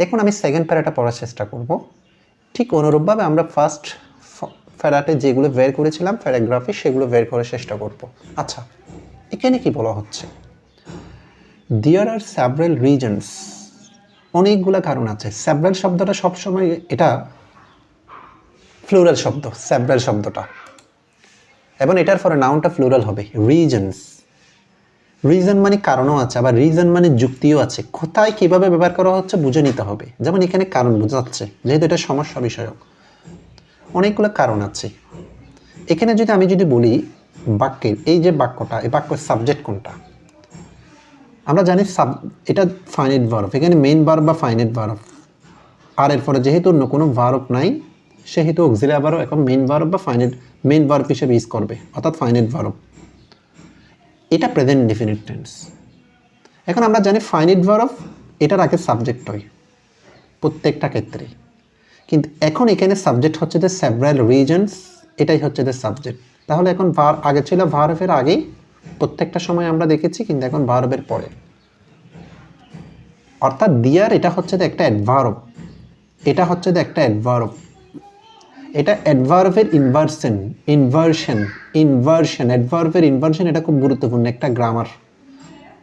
এখন আমি সেকেন্ড প্যারাটা পড়ার চেষ্টা করব। ঠিক অনুরূপভাবে আমরা ফার্স্ট প্যারাতে যেগুলো বের করেছিলাম প্যারাগ্রাফে, সেগুলো বের করার চেষ্টা করব। আচ্ছা, এখানে কি বলা হচ্ছে? দেয়ার আর সেভারাল রিজনস, অনেকগুলো কারণ আছে। সেভারাল শব্দটা সবসময় এটা ফ্লুরাল শব্দ, সেভারাল শব্দটা, এবং এটার পরে নাউনটা ফ্লুরাল হবে, রিজনস। রিজন মানে কারণও আছে, আবার রিজন মানে যুক্তিও আছে। কোথায় কীভাবে ব্যবহার করা হচ্ছে বুঝে নিতে হবে। যেমন এখানে কারণ বোঝাচ্ছে, যেহেতু এটা সমস্যা বিষয়ক, অনেকগুলো কারণ আছে। এখানে আমি যদি বলি বাক্যের এই যে বাক্যটা, এই বাক্যের সাবজেক্ট কোনটা? আমরা জানি এটা ফাইনাইট ভার্ব, এখানে মেইন ভার্ব বা ফাইনাইট ভার্ব। আর এর পরে যেহেতু অন্য কোনো ভার্ব নাই, সেহেতু অক্সিলারি ভার্ব এখন মেইন ভার্ব বা মেইন ভার্ব হিসেবে ইউজ করবে, অর্থাৎ ফাইনাইট ভার্ব। এটা প্রেজেন্ট ইনডিফিনিট টেন্স। এখন আমরা জানি ফাইনাইট ভার্ব এটার আগে সাবজেক্ট হয় প্রত্যেকটা ক্ষেত্রে, কিন্তু এখন এখানে সাবজেক্ট হচ্ছে যে সেভারাল রিজনস, এটাই হচ্ছে যে সাবজেক্ট। তাহলে এখন আগে ছিল ভার্বের আগেই, প্রত্যেকটা সময় আমরা দেখেছি, কিন্তু এখন ভার্বের পরে। অর্থাৎ দিয়ার এটা হচ্ছে যে একটা অ্যাডভার্ব, এটা হচ্ছে যে একটা অ্যাডভার্ব, এটা অ্যাডভার্বের ইনভার্সন অ্যাডভার্বের ইনভার্সন, এটা খুব গুরুত্বপূর্ণ একটা গ্রামার।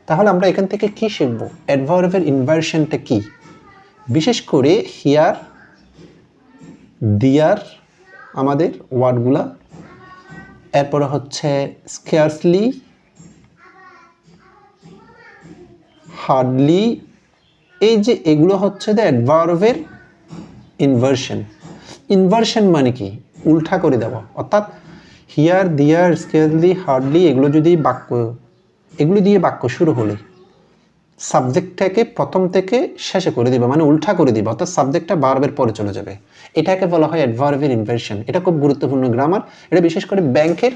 তাহলে আমরা এখান থেকে কি শিখবো? অ্যাডভার্বের ইনভার্সনটা কি, বিশেষ করে হিয়ার দিয়ার আমাদের ওয়ার্ডগুলা, এরপরে হচ্ছে স্কেয়ারসলি, হার্ডলি, এই যে এগুলো হচ্ছে যে অ্যাডভার্বের ইনভার্সন মানে কি? উল্টা করে দেওয়া। অর্থাৎ হিয়ার দিয়ার স্কেয়ারসলি হার্ডলি এগুলো দিয়ে বাক্য শুরু হলে সাবজেক্টটাকে প্রথম থেকে শেষে করে দিবে, মানে উল্টা করে দিবে, অর্থাৎ সাবজেক্টটা ভার্বের পরে চলে যাবে। এটাকে বলা হয় অ্যাডভার্বের ইনভার্সন। এটা খুব গুরুত্বপূর্ণ গ্রামার, এটা বিশেষ করে ব্যাংকের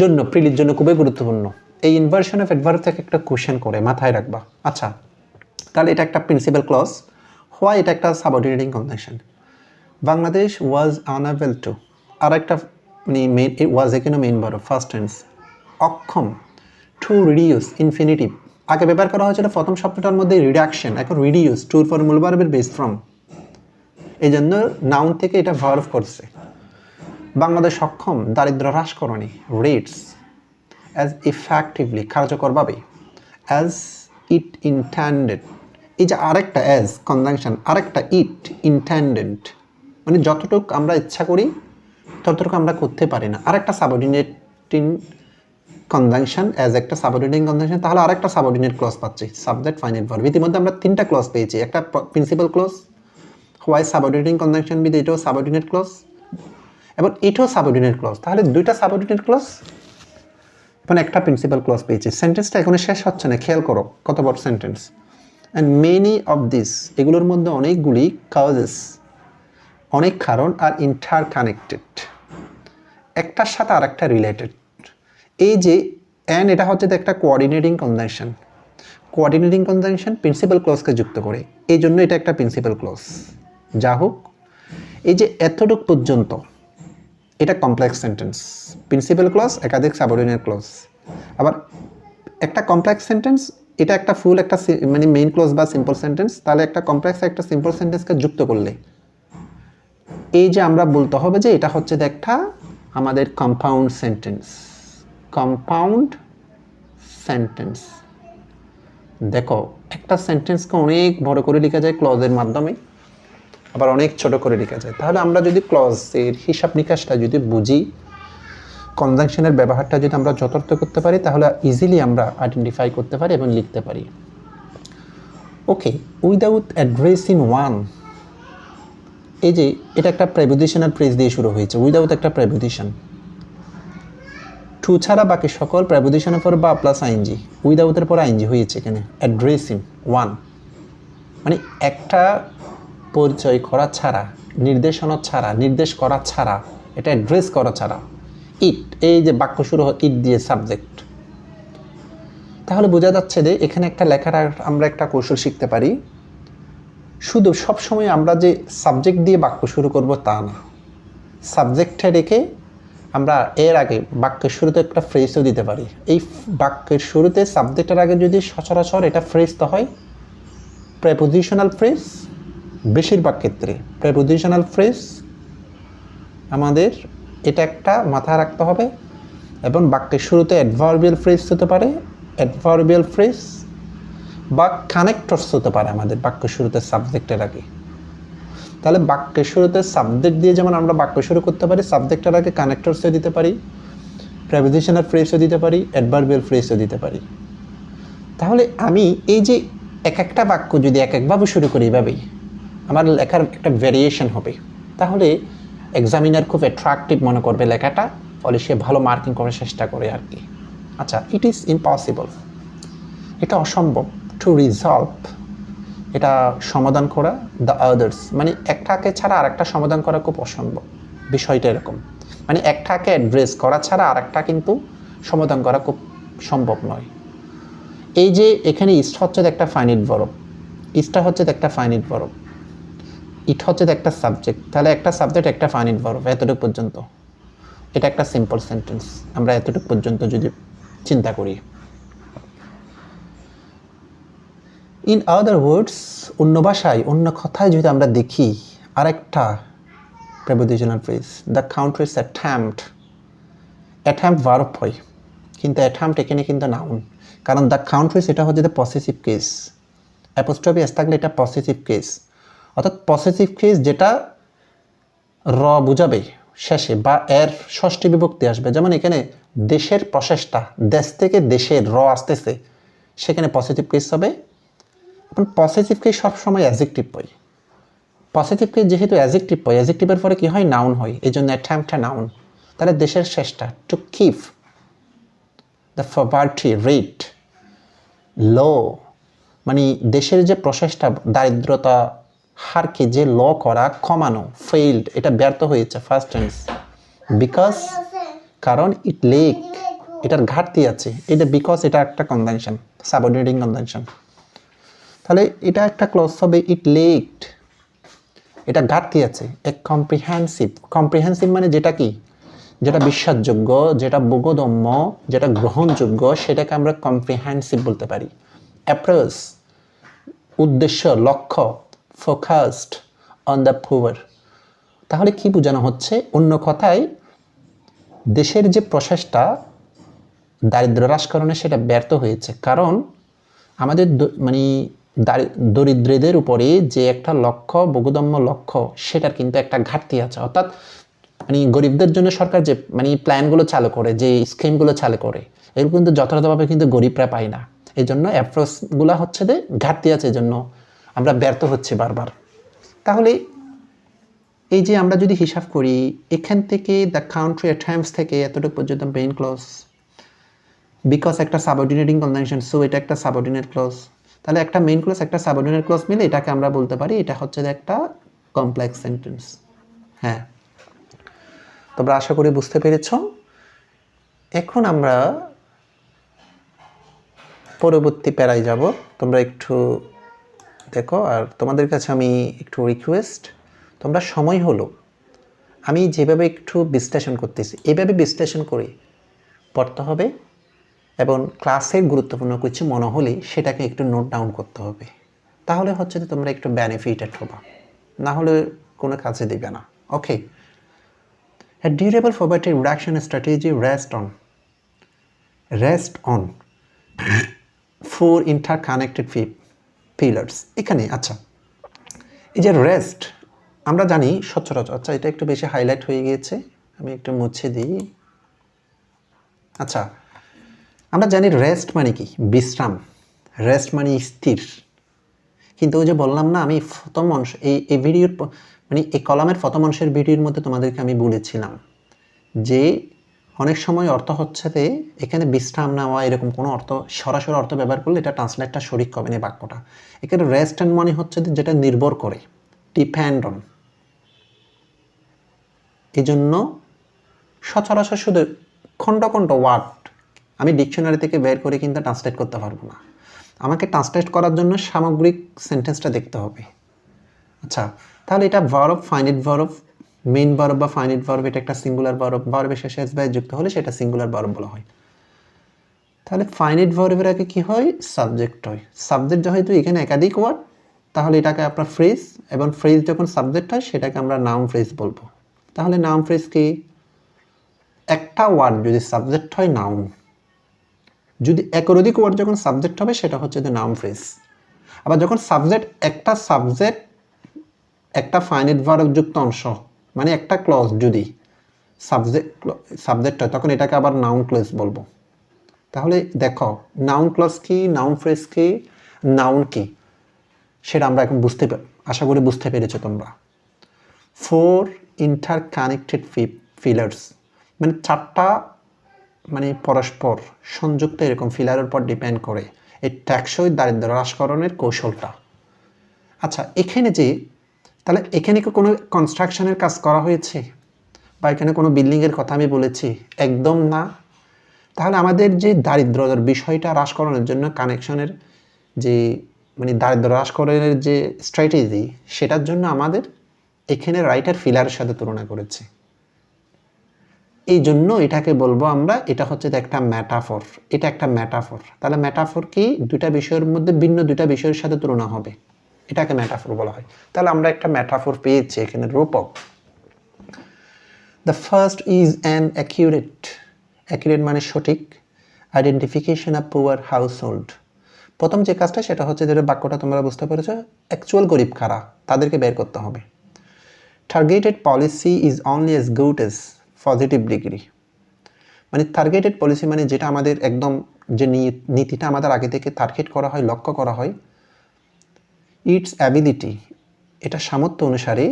জন্য, প্রিলির জন্য খুবই গুরুত্বপূর্ণ। এই ইনভার্সন অফ অ্যাডভার্ব থেকে একটা কোশ্চেন করে, মাথায় রাখবা। আচ্ছা, তাহলে এটা একটা প্রিন্সিপাল ক্লজ, হোয়াই এটা একটা subordinating condition. Bangladesh was unable to, আর একটা মেইন ওয়াজ এখানে মেইন ভার্ব ফার্স্ট টেন্স। অক্ষম, টু রিডিউস ইনফিনিটিভ, আগে ব্যবহার করা হয়েছিল প্রথম শব্দটার মধ্যে রিডাকশন, এখন রিডিউস, টুর পর মূল ভার্বের বেস ফ্রম, এই জন্য নাউন থেকে এটা ভার্ব করছে। বাংলাদেশ সক্ষম দারিদ্র হ্রাস করণী, রেটস অ্যাজ ইফেক্টিভলি, কার্যকরভাবে, অ্যাজ ইট ইন্টেন্ডেড, এই যে আরেকটা অ্যাজ কনজাংশন, আরেকটা ইট ইন্টেন্ডেড, মানে যতটুকু আমরা ইচ্ছা করি ততটুকু আমরা করতে পারি না। আরেকটা সাবঅর্ডিনেটিং কনজাংশন, অ্যাজ একটা সাবঅর্ডিনেটিং কনজাংশন, তাহলে আরেকটা সাবঅর্ডিনেট ক্লজ পাচ্ছি, সাবজেক্ট ফাইনাইট ভার্ব। ইতিমধ্যে আমরা তিনটা ক্লজ পেয়েছি, একটা principal clause, why subordinating conjunction with, এটাও সাবঅর্ডিনেট ক্লজ, এবং এটাও সাবঅর্ডিনেট ক্লজ। তাহলে দুইটা সাবঅর্ডিনেট ক্লজ এবং একটা প্রিন্সিপাল ক্লজ পেয়েছি। সেন্টেন্সটা এখনো শেষ হচ্ছে না, খেয়াল করো কত বড় sentence. And many of this, এগুলোর মধ্যে অনেকগুলি কাউজেস, অনেক কারণ, আর ইন্টার কানেক্টেড, একটার সাথে আর একটা রিলেটেড। এই যে অ্যান্ড, এটা হচ্ছে একটা কোঅর্ডিনেটিং কনজাংশন, প্রিন্সিপাল ক্লজকে যুক্ত করে, এই জন্য এটা একটা প্রিন্সিপাল ক্লজ। যা হোক, এই যে এতটুক পর্যন্ত এটা কমপ্লেক্স সেন্টেন্স, প্রিন্সিপাল ক্লজ, একাধিক সাবঅর্ডিনেট ক্লজ। আবার একটা কমপ্লেক্স সেন্টেন্স, এটা একটা ফুল একটা মানে মেইন ক্লজ বা সিম্পল সেন্টেন্স, তাহলে একটা কমপ্লেক্স একটা সিম্পল সেন্টেন্সকে যুক্ত করলে এই যে আমরা বলতে হবে যে এটা হচ্ছে একটা আমাদের কম্পাউন্ড সেন্টেন্স। দেখো, একটা সেন্টেন্সকে অনেক বড় করে লেখা যায় ক্লজের মাধ্যমে, আবার অনেক ছোট করে লেখা যায়। তাহলে আমরা যদি ক্লজের হিসাব নিকাশটা যদি বুঝি, কনজাংশনের ব্যবহারটা যদি আমরা যথার্থ করতে পারি, তাহলে ইজিলি আমরা আইডেন্টিফাই করতে পারি এবং লিখতে পারি। ওকে, উইদাউট অ্যাড্রেসিং ওয়ান, এই যে এটা একটা প্রেপোজিশনাল ফ্রেজ দিয়ে শুরু হয়েছে, উইদাউট একটা প্রেপোজিশন, টু ছাড়া বাকি সকল প্রেপোজিশনের পর বা প্লাস আইএনজি, উইদাউটের পর আইএনজি হয়েছে এখানে। অ্যাড্রেসিং ওয়ান মানে একটা পরিচয় করা ছাড়া, নির্দেশনা ছাড়া, নির্দেশ করা ছাড়া, এটা অ্যাড্রেস করা ছাড়া। ইট, এই যে বাক্য শুরু হয় ইট দিয়ে, সাবজেক্ট। তাহলে বোঝা যাচ্ছে যে এখানে একটা লেখার আমরা একটা কৌশল শিখতে পারি, শুধু সবসময় আমরা যে সাবজেক্ট দিয়ে বাক্য শুরু করব তা না, সাবজেক্টে রেখে আমরা এর আগে বাক্যের শুরুতে একটা ফ্রেজও দিতে পারি। এই বাক্যের শুরুতে সাবজেক্টের আগে যদি সচরাচর এটা ফ্রেজটা হয়, প্রেপোজিশনাল ফ্রেজ, বেশিরভাগ ক্ষেত্রে প্রেপোজিশনাল ফ্রেজ আমাদের এটা একটা মাথায় রাখতে হবে। এবং বাক্যের শুরুতে অ্যাডভার্বিয়াল ফ্রেজ হতে পারে, অ্যাডভার্বিয়াল ফ্রেজ বা কানেক্টরস হতে পারে আমাদের বাক্য শুরুতে সাবজেক্টের আগে। তাহলে বাক্যের শুরুতে সাবজেক্ট দিয়ে যেমন আমরা বাক্য শুরু করতে পারি, সাবজেক্টের আগে কানেক্টরসও দিতে পারি, প্রেপোজিশনাল ফ্রেজও দিতে পারি, অ্যাডভার্বিয়াল ফ্রেজও দিতে পারি। তাহলে আমি এই যে এক একটা বাক্য যদি এক একভাবে শুরু করি, এভাবেই আমার লেখার একটা ভ্যারিয়েশন হবে। তাহলে এক্সামিনার খুব অ্যাট্রাকটিভ মনে করবে লেখাটা, ফলে সে ভালো মার্কিং করার চেষ্টা করে আর কি। আচ্ছা, ইট ইজ ইম্পসিবল, এটা অসম্ভব, টু রিজলভ, এটা সমাধান করা, দ্য আদার্স মানে একটাকে ছাড়া আরেকটা সমাধান করা খুব অসম্ভব। বিষয়টা এরকম, মানে একটাকে অ্যাড্রেস করা ছাড়া আরেকটা কিন্তু সমাধান করা খুব সম্ভব নয়। এই যে এখানে ইস্ট হচ্ছে একটা ফাইনিট ভার্ব, ইস্টটা হচ্ছে একটা ফাইনিট ভার্ব, ইট হচ্ছে একটা সাবজেক্ট, তাহলে একটা সাবজেক্ট একটা ফাইনিট ভার্ব, এতটুকু পর্যন্ত এটা একটা সিম্পল সেন্টেন্স। আমরা এতটুকু পর্যন্ত যদি চিন্তা করি, ইন আদার ওয়ার্ডস, অন্য ভাষায় অন্য কথায় যদি আমরা দেখি আরেকটা prepositional phrase, the countries attempt, attempt verb হয়, কিন্তু অ্যাটেম্পট এখানে কিন্তু নাউন, কারণ দ্য কাউন্ট্রিজ এটা হচ্ছে the possessive case, apostrophe S থাকলে এটা পসেসিভ কেস, অর্থাৎ পসেসিভ কেস যেটা র বুঝাবে শেষে বা এর ষষ্ঠী বিভক্তি আসবে। যেমন এখানে দেশের প্রচেষ্টা, দেশ থেকে দেশের র আসতেছে, সেখানে পসেসিভ কেস হবে। এখন পসেসিভ কেস সবসময় অ্যাডজেক্টিভ হয়, পসেসিভ কেস যেহেতু অ্যাডজেক্টিভ হয়, অ্যাডজেক্টিভের পরে কি হয়, নাউন হয়, এই জন্য অ্যাটেম্পটটা নাউন। তাহলে দেশের চেষ্টা, to keep the poverty rate low, মানে দেশের যে প্রচেষ্টা দারিদ্রতা হারকে যে ল করা, কমানো, ফেইল্ড, এটা ব্যর্থ হয়েছে, ফার্স্ট টেন্স, বিকজ কারণ ইট লেক, এটার ঘাটতি আছে, এটা বিকজ এটা একটা কনভেনশন, সাবঅর্ডিনেটিং কনভেনশন। তাহলে এটা একটা ক্লজ হবে, ইট লেকড, এটা ঘাটতি আছে, এ কম্প্রিহেন্সিভ, কম্প্রিহেন্সিভ মানে যেটা কি, যেটা বিশ্বাসযোগ্য, যেটা বোধগম্য, যেটা গ্রহণযোগ্য, সেটাকে আমরা কম্প্রিহেন্সিভ বলতে পারি। অ্যাপ্রোচ উদ্দেশ্য, লক্ষ্য, ফোকাসড অন দ্য পুয়ার, তাহলে কি বোঝানো হচ্ছে, অন্য কথায় দেশের যে প্রচেষ্টা দারিদ্র্য হ্রাসকরণে সেটা ব্যর্থ হয়েছে, কারণ আমাদের মানে দরিদ্রদের উপরে যে একটা লক্ষ্য, বোধগম্য লক্ষ্য, সেটার কিন্তু একটা ঘাটতি আছে। অর্থাৎ মানে গরিবদের জন্য সরকার যে মানে প্ল্যানগুলো চালু করে, যে স্কিমগুলো চালু করে, এগুলো কিন্তু যথাযথভাবে কিন্তু গরিবরা পায় না। এই জন্য অ্যাপ্রোচগুলো হচ্ছে যে ঘাটতি আছে, এই জন্য আমরা ব্যর্থ হচ্ছি বারবার। তাহলে এই যে আমরা যদি হিসাব করি, এখান থেকে দ্য কাউন্ট্রি অ্যাটেম্পটস থেকে এতটুকু পর্যন্ত মেইন ক্লজ, বিকজ একটা সাবঅর্ডিনেটিং কনজাংশন, সো এটা একটা সাবঅর্ডিনেট ক্লজ। তাহলে একটা মেইন ক্লজ একটা সাবঅর্ডিনেট ক্লজ মিলে এটাকে আমরা বলতে পারি এটা হচ্ছে একটা কমপ্লেক্স সেন্টেন্স। হ্যাঁ, তোমরা আশা করি বুঝতে পেরেছ। এখন আমরা পরবর্তী প্যারায় যাব, তোমরা একটু দেখো। আর তোমাদের কাছে আমি একটু রিকোয়েস্ট, তোমরা সময় হলো আমি যেভাবে একটু বিশ্লেষণ করতেছি এভাবে বিশ্লেষণ করে পড়তে হবে, এবং ক্লাসের গুরুত্বপূর্ণ কিছু মনে হলে সেটাকে একটু নোট ডাউন করতে হবে। তাহলে হচ্ছে যে তোমরা একটু বেনিফিটেড হবা, না হলে কোনো কাজে দিবে না। ওকে, a durable poverty reduction strategy rest on four interconnected pillars। এখানে আচ্ছা, এই যে রেস্ট আমরা জানি সচরাচর, আচ্ছা এটা একটু বেশি হাইলাইট হয়ে গিয়েছে, আমি একটু মুছে দিই। আচ্ছা, আমরা জানি রেস্ট মানে কি, বিশ্রাম, রেস্ট মানে স্থির। কিন্তু ওই যে বললাম না, আমি প্রথম অংশ এই ভিডিওর মানে এই কলামের প্রথম অংশের ভিডিওর মধ্যে তোমাদেরকে আমি বলেছিলাম যে অনেক সময় অর্থ হচ্ছে যে এখানে বিশ্রাম নেওয়া, এরকম কোনো অর্থ সরাসরি অর্থ ব্যবহার করলে এটা ট্রান্সলেটটা সঠিক হবে না বাক্যটা। এখানে রেস্ট অ্যান্ড মানে হচ্ছে যেটা নির্ভর করে, ডিপেন্ড অন। এই জন্য সচরাচর শুধু খণ্ড খণ্ড ওয়ার্ড আমি ডিকশনারি থেকে বের করে কিন্তু ট্রান্সলেট করতে পারবো না, আমাকে ট্রান্সলেট করার জন্য সামগ্রিক সেন্টেন্সটা দেখতে হবে। আচ্ছা, তাহলে এটা verb, finite verb, main verb বা ফাইনাইট ভার্ব, এটা একটা সিঙ্গুলার ভার্ব, ভার্বের শেষে এস বাই যুক্ত হলে সেটা সিঙ্গুলার ভার্ব বলা হয়। তাহলে ফাইনাইট ভার্বের আগে কি হয়, সাবজেক্ট হয়। সাবজেক্ট যেহেতু এখানে একাধিক ওয়ার্ড, তাহলে এটাকে আপনার ফ্রেজ, এবং ফ্রেজ যখন সাবজেক্ট হয় সেটাকে আমরা নাউন ফ্রেজ বলবো। তাহলে নাউন ফ্রেজ কি? একটা ওয়ার্ড যদি সাবজেক্ট হয় নাউন, যদি একের অধিক ওয়ার্ড যখন সাবজেক্ট হবে সেটা হচ্ছে দ্য নাউন ফ্রেজ। আবার যখন সাবজেক্ট একটা ফাইনাইট ভার্ব যুক্ত অংশ, মানে একটা ক্লজ যদি সাবজেক্ট হয় তখন এটাকে আবার নাউন ক্লজ বলবো। তাহলে দেখো নাউন ক্লজ কি, নাউন ফ্রেজ কি, নাউন কি, সেটা আমরা এখন আশা করি বুঝতে পেরেছো তোমরা। 4 ইন্টারকানেক্টেড ফিলার্স, মানে 4টা মানে পরস্পর সংযুক্ত এরকম ফিলারের উপর ডিপেন্ড করে এই টেকসই দারিদ্র্য হ্রাসকরণের কৌশলটা। আচ্ছা, তাহলে এখানে কি কোনো কনস্ট্রাকশনের কাজ করা হয়েছে, বা এখানে কোনো বিল্ডিংয়ের কথা আমি বলেছি? একদম না। তাহলে আমাদের যে দারিদ্র্যের বিষয়টা হ্রাসকরণের জন্য কানেকশনের যে মানে দারিদ্র্য হ্রাসকরণের যে স্ট্র্যাটেজি, সেটার জন্য আমাদের এখানে রাইটার ফিলারের সাথে তুলনা করেছে। এই জন্য এটাকে বলবো আমরা, এটা হচ্ছে একটা ম্যাটাফর। এটা একটা ম্যাটাফর। তাহলে ম্যাটাফর কি? দুইটা বিষয়ের মধ্যে ভিন্ন দুইটা বিষয়ের সাথে তুলনা হবে, এটাকে ম্যাটাফর বলা হয়। তাহলে আমরা একটা ম্যাটাফর পেয়েছি এখানে, রূপক। The first is an accurate মানে সঠিক identification of poor household. প্রথম যে কাজটা সেটা হচ্ছে, যেটা বাক্যটা তোমরা বুঝতে পেরেছো, অ্যাকচুয়াল গরিব কারা তাদেরকে বের করতে হবে। Targeted policy is only as good as positive degree, মানে টার্গেটেড পলিসি মানে যেটা আমাদের একদম যে নীতিটা আমাদের আগে থেকে টার্গেট করা হয়, লক্ষ্য করা হয়, ইটস অ্যাবিলিটি, এটা সামর্থ্য অনুসারে,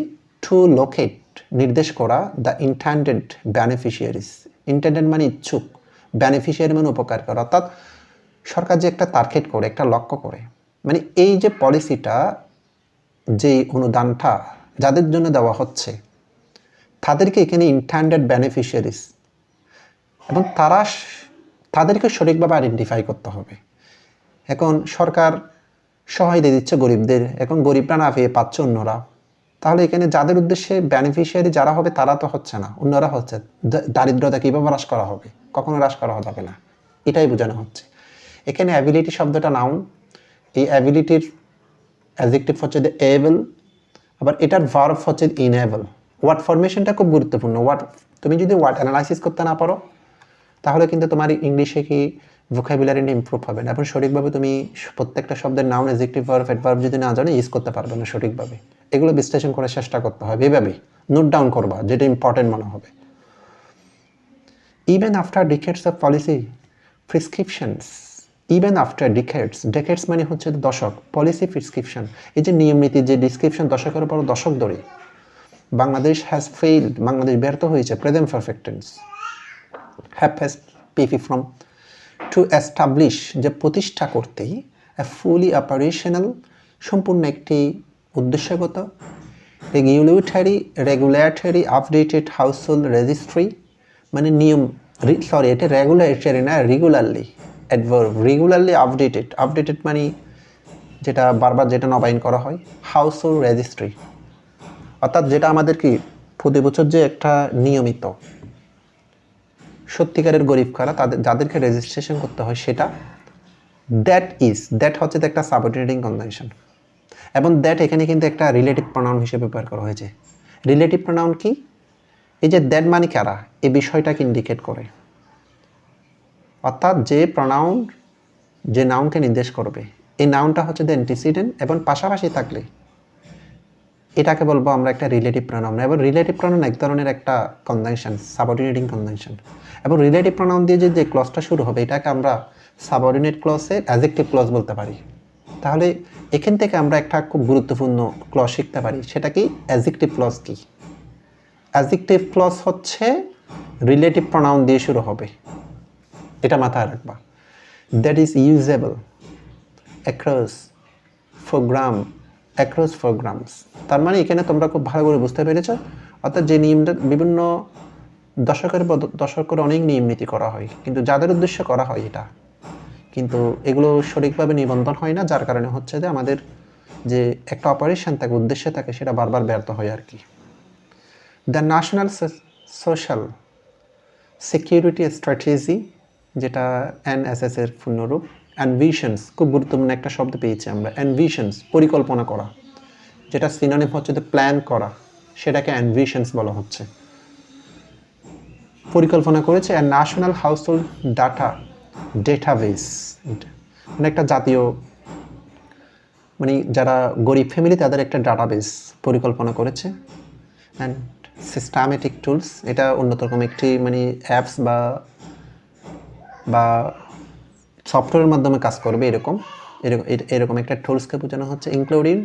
টু লোকেট নির্দেশ করা দ্য ইন্টেন্ডেড বেনিফিশিয়ারিজ। ইন্টেন্ডেড মানে ইচ্ছুক, বেনিফিশিয়ারি মানে উপকার করা। অর্থাৎ সরকার যে একটা টার্গেট করে, একটা লক্ষ্য করে, মানে এই যে পলিসিটা, যে অনুদানটা যাদের জন্য দেওয়া হচ্ছে তাদেরকে এখানে ইন্টেন্ডেড বেনিফিশিয়ারিজ, এবং তাদেরকে সঠিকভাবে আইডেন্টিফাই করতে হবে। এখন সরকার সহায়তা দিচ্ছে গরিবদের, এখন গরিবরা না পেয়ে পাচ্ছে অন্যরা। তাহলে এখানে যাদের উদ্দেশ্যে বেনিফিশিয়ারি যারা হবে তারা তো হচ্ছে না, অন্যরা হচ্ছে। দারিদ্রতা কীভাবে হ্রাস করা হবে? কখনো হ্রাস করা যাবে না, এটাই বোঝানো হচ্ছে এখানে। অ্যাবিলিটি শব্দটা নাউন, এই অ্যাবিলিটির অ্যাডজেক্টিভ হচ্ছে দ্য এবল, আবার এটার ভার্ব হচ্ছে ইনেবল। ওয়ার্ড ফরমেশনটা খুব গুরুত্বপূর্ণ। তুমি যদি ওয়ার্ড অ্যানালাইসিস করতে না পারো তাহলে কিন্তু তোমার ইংলিশে কি ভোকাবুলারিটা ইমপ্রুভ হবে না, এবং সঠিকভাবে তুমি প্রত্যেকটা শব্দের নাউন, অ্যাডজেক্টিভ, ভার্ব, অ্যাডভার্ব যদি না জানো ইউজ করতে পারবে না সঠিকভাবে। এগুলো বিশ্লেষণ করার চেষ্টা করতে হবে, এভাবে নোট ডাউন করবা যেটা ইম্পর্টেন্ট মনে হবে। Even after ডিকেডস of policy prescriptions, even after decades মানে হচ্ছে দশক, পলিসি প্রেসক্রিপশন, এই যে নিয়ম নীতি যে ডিসক্রিপশন দশকের পর দশক ধরে, বাংলাদেশ হ্যাজ ফেইলড, বাংলাদেশ ব্যর্থ হয়েছে, present perfect tense, have has PP from, to establish যে প্রতিষ্ঠা করতেই, ফুলি অপারেশনাল সম্পূর্ণ একটি উদ্দেশ্যগত, রেগুলেটরি আপডেটেড হাউসহোল্ড রেজিস্ট্রি, মানে নিয়ম, এটা রেগুলেটরি না, রেগুলারলি, অ্যাডভার্ব, রেগুলারলি আপডেটেড মানে যেটা বারবার যেটা নবায়ন করা হয়, হাউসহোল্ড রেজিস্ট্রি, অর্থাৎ যেটা আমাদের কি প্রতি বছর যে একটা নিয়মিত সত্যিকারের গরিব কারা যাদেরকে রেজিস্ট্রেশন করতে হয় সেটা। দ্যাট হচ্ছে একটা সাবঅর্ডিনেটিং কনজাংশন, এবং দ্যাট এখানে কিন্তু একটা রিলেটিভ প্রনাউন হিসেবে ব্যবহার করা হয়েছে। রিলেটিভ প্রনাউন কি? এই যে দ্যাট মানে কারা, এই বিষয়টাকে ইন্ডিকেট করে, অর্থাৎ যে প্রনাউন যে নাউনকে নির্দেশ করবে, এই নাউনটা হচ্ছে দ্য অ্যান্টিসিডেন্ট, এবং পাশাপাশি থাকলে এটাকে বলবো আমরা একটা রিলেটিভ প্রনাউন। এবং রিলেটিভ প্রনাউন এক ধরনের একটা কনজাংশন, সাবঅর্ডিনেটিং কনজাংশন, এবং রিলেটিভ প্রনাউন দিয়ে যে ক্লজটা শুরু হবে এটাকে আমরা সাবঅর্ডিনেট ক্লজের অ্যাডজেক্টিভ ক্লজ বলতে পারি। তাহলে এখান থেকে আমরা একটা খুব গুরুত্বপূর্ণ ক্লজ শিখতে পারি, সেটা কি? অ্যাডজেক্টিভ ক্লজ কি? অ্যাডজেক্টিভ ক্লজ হচ্ছে রিলেটিভ প্রনাউন দিয়ে শুরু হবে, এটা মাথায় রাখবা। That is usable across programs, তার মানে এখানে তোমরা খুব ভালো করে বুঝতে পেরেছ, অর্থাৎ যে নিয়মটা বিভিন্ন দশকের অনেক নিয়ম নীতি করা হয়, কিন্তু যাদের উদ্দেশ্যে করা হয় এটা, কিন্তু এগুলো সঠিকভাবে নিবন্ধন হয় না, যার কারণে হচ্ছে যে আমাদের যে একটা অপারেশন থাকে, উদ্দেশ্য থাকে, সেটা বারবার ব্যর্থ হয় আর কি। The national social security strategy, যেটা NSS এর পূর্ণরূপ, অ্যানভিশনস, খুব গুরুত্বপূর্ণ একটা শব্দ পেয়েছি আমরা, অ্যানভিশনস, পরিকল্পনা করা, যেটা সিনোনিম হচ্ছে যে প্ল্যান করা, সেটাকে অ্যানভিশনস বলা হচ্ছে। পরিকল্পনা করেছে। আর ন্যাশনাল হাউসহোল্ড ডেটাবেস, মানে একটা জাতীয়, মানে যারা গরিব ফ্যামিলি তাদের একটা ডাটাবেস পরিকল্পনা করেছে। অ্যান্ড সিস্টেমেটিক টুলস, এটা অন্যতম একটি মানে অ্যাপস বা সফটওয়্যারের মাধ্যমে কাজ করবে এরকম এরকম একটা টুলসকে বোঝানো হচ্ছে, ইনক্লুডিং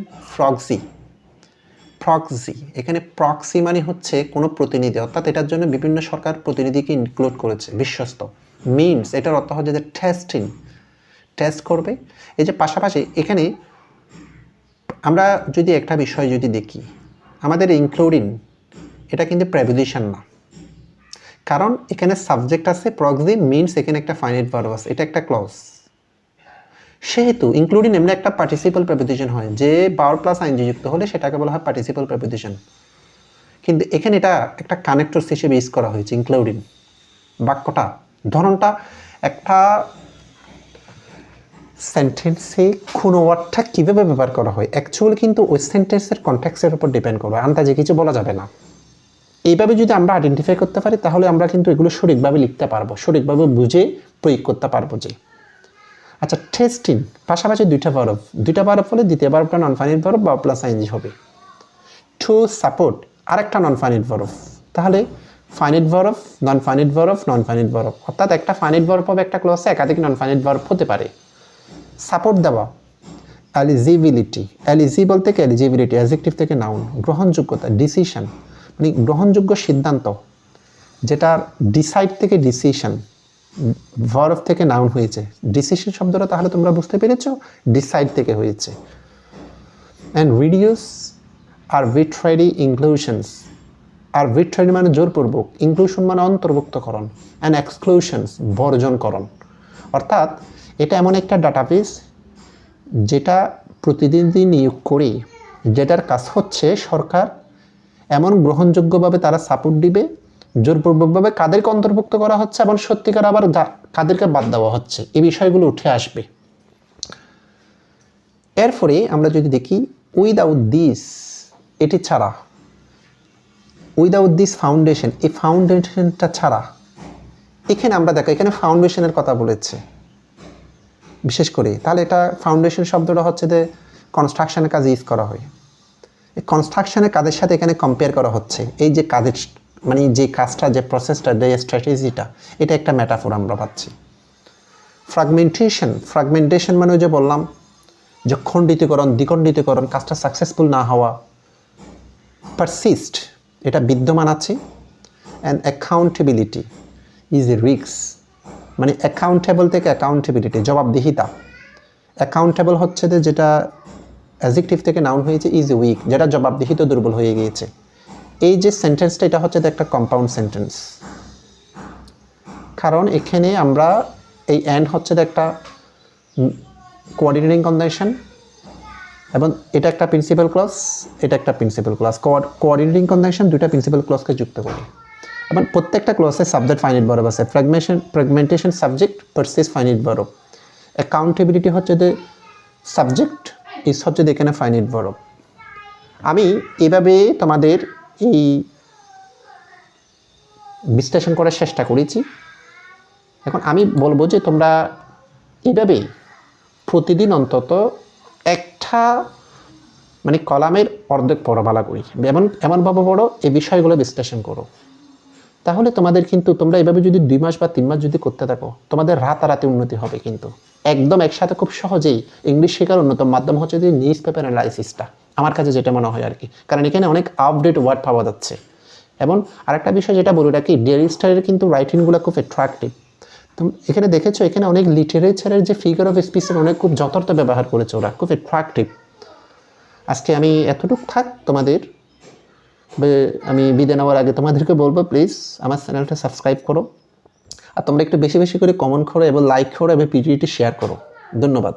প্রক্সি। এখানে প্রক্সি মানে হচ্ছে কোনো প্রতিনিধি, অর্থাৎ এটার জন্য বিভিন্ন সরকার প্রতিনিধিকে ইনক্লুড করেছে, বিশ্বস্ত। মিনস, এটার অর্থ হচ্ছে যে টেস্ট করবে। এই যে পাশাপাশি এখানে আমরা যদি একটা বিষয় যদি দেখি, আমাদের ইনক্লুডিং এটা কিন্তু প্রেপোজিশন না, কারণ এখানে সাবজেক্ট আছে প্রক্সি, মিনস এখানে একটা ফাইনাইট ভার্ব আছে, এটা একটা ক্লজ। সেহেতু ইনক্লুডিং এমনি একটা পার্টিসিপাল প্রেপোজিশন হয়, যে ভার্ব প্লাস আইএনজি যুক্ত হলে সেটাকে বলা হয় পার্টিসিপাল প্রেপোজিশন। কিন্তু এখানে এটা একটা কানেক্টরস হিসেবে ইউজ করা হয়েছে ইনক্লুডিং। বাক্যটা ধরনটা একটা সেন্টেন্সে কোন ওয়ার্ডটা কীভাবে ব্যবহার করা হয় অ্যাকচুয়ালি কিন্তু ওই সেন্টেন্সের কনটেক্সটের উপর ডিপেন্ড করবে, আন্দাজে কিছু বলা যাবে না। এইভাবে যদি আমরা আইডেন্টিফাই করতে পারি তাহলে আমরা কিন্তু এগুলো সঠিকভাবে লিখতে পারবো, সঠিকভাবে বুঝে প্রয়োগ করতে পারবো। যে আচ্ছা, টেস্টিং পাশাপাশি দুইটা ভার্ব হলে দ্বিতীয় ভার্বটা নন ফাইনাইট ভার্ব বা প্লাস আইএনজি হবে। টু সাপোর্ট আরেকটা নন ফাইনাইট ভার্ব, তাহলে finite verb, non finite verb, অর্থাৎ একটা ফাইনাইট ভার্ব হবে একটা ক্লজে, একাধিক নন ফাইনাইট ভার্ব হতে পারে। সাপোর্ট দেওয়া, এলিজি বলতে কি এলিজিবিলিটি, অ্যাডজেক্টিভ থেকে নাউন। গ্রহণযোগ্যতা, ডিসিশন, মানে গ্রহণযোগ্য সিদ্ধান্ত, যেটা ডিসাইড থেকে ডিসিশন, ভার্ব থেকে নাউন হয়েছে। ডিসিশন শব্দটা তাহলে তোমরা বুঝতে পেরেছো, ডিসাইড থেকে হয়েছে। অ্যান্ড রিডিউস আরবিট্রারি ইনক্লুশনস, আরবিট্রারি মানে জোরপূর্বক, ইনক্লুশন মানে অন্তর্ভুক্তকরণ, অ্যান্ড এক্সক্লুশনস বর্জনকরণ। অর্থাৎ এটা এমন একটা ডাটাবেস যেটা প্রতিনিধি নিয়োগ করে, যেটার কাজ হচ্ছে সরকার এমন গ্রহণযোগ্যভাবে তারা সাপোর্ট দিবে, জোরপূর্বকভাবে কাদেরকে অন্তর্ভুক্ত করা হচ্ছে এবং সত্যিকার আবার কাদেরকে বাদ দেওয়া হচ্ছে, এই বিষয়গুলো উঠে আসবে। এরপরে আমরা যদি দেখি উইদাউট দিস, এটি ছাড়া, উইদাউট দিস ফাউন্ডেশন, এই ফাউন্ডেশনটা ছাড়া, এখানে আমরা দেখো এখানে ফাউন্ডেশনের কথা বলেছে বিশেষ করে, তাহলে এটা ফাউন্ডেশন শব্দটা হচ্ছে যে কনস্ট্রাকশনের কাজে ইউজ করা হয়। এই কনস্ট্রাকশনের কাজের সাথে এখানে কম্পেয়ার করা হচ্ছে, এই যে কাজের মানে যে কাজটা, যে প্রসেসটা, যে স্ট্র্যাটেজিটা, এটা একটা মেটাফোর আমরা পাচ্ছি। ফ্রাগমেন্টেশন মানে যে বললাম যে খণ্ডিতকরণ, দ্বিখণ্ডিতকরণ, কাজটা সাকসেসফুল না হওয়া। পারসিস্ট, এটা বিদ্যমান আছে। And accountability is a risk, মানে অ্যাকাউন্টেবল থেকে অ্যাকাউন্টেবিলিটি, জবাবদিহিতা। অ্যাকাউন্টেবল হচ্ছে যে যেটা অ্যাডজেক্টিভ থেকে নাউন হয়েছে, ইজ উইক, যেটা জবাবদিহিত দুর্বল হয়ে গিয়েছে। এই যে সেন্টেন্সটা, এটা হচ্ছে একটা কম্পাউন্ড সেন্টেন্স, কারণ এখানে আমরা এই অ্যান্ড হচ্ছে একটা কোঅর্ডিনেটিং কন্ডিশন, এবং এটা একটা প্রিন্সিপাল ক্লজ, এটা একটা প্রিন্সিপাল ক্লজ। কোঅর্ডিনেটিং কন্ডিশন দুইটা প্রিন্সিপাল ক্লজকে যুক্ত করে, এবং প্রত্যেকটা ক্লজে সাবজেক্ট ফাইনাইট ভার্ব আছে। Fragmentation subject, persist finite verb. Accountability হচ্ছে যে সাবজেক্ট, ইজ হচ্ছে যে এখানে ফাইনাইট ভার্ব। আমি এভাবে তোমাদের এই বিশ্লেষণ করার চেষ্টা করেছি। এখন আমি বলবো যে তোমরা এইভাবেই প্রতিদিন অন্তত একটা মানে কলামের অর্ধেক পড়া ভালো করি, এমনভাবে পড়ো, এই বিষয়গুলো বিশ্লেষণ করো। তাহলে তোমাদের কিন্তু তোমরা এভাবে যদি 2 মাস বা 3 মাস যদি করতে থাকো, তোমাদের রাতারাতি উন্নতি হবে। কিন্তু একদম একসাথে খুব সহজেই ইংলিশ শেখার অন্যতম মাধ্যম হচ্ছে যে নিউজ পেপার অ্যানালাইসিসটা, আমার কাছে যেটা মনে হয় আর কি, কারণ এখানে অনেক আপডেট ওয়ার্ড পাওয়া যাচ্ছে। এবং আরেকটা বিষয় যেটা বলি রাখি, ডেইলি স্টারের কিন্তু রাইটিংগুলো খুব অ্যাট্রাক্টিভ। তো এখানে দেখেছো, এখানে অনেক লিটারেচারের যে ফিগার অফ স্পিচের অনেক খুব যথার্থ ব্যবহার করেছে ওরা, খুব অ্যাট্রাক্টিভ। আজকে আমি এতটুকু থাক তোমাদের, আমি বিদায় নেওয়ার আগে তোমাদেরকে বলবো প্লিজ আমার চ্যানেলটা সাবস্ক্রাইব করো, আর তোমরা একটু বেশি বেশি করে কমেন্ট করো এবং লাইক করো এবং ভিডিওটি শেয়ার করো। ধন্যবাদ।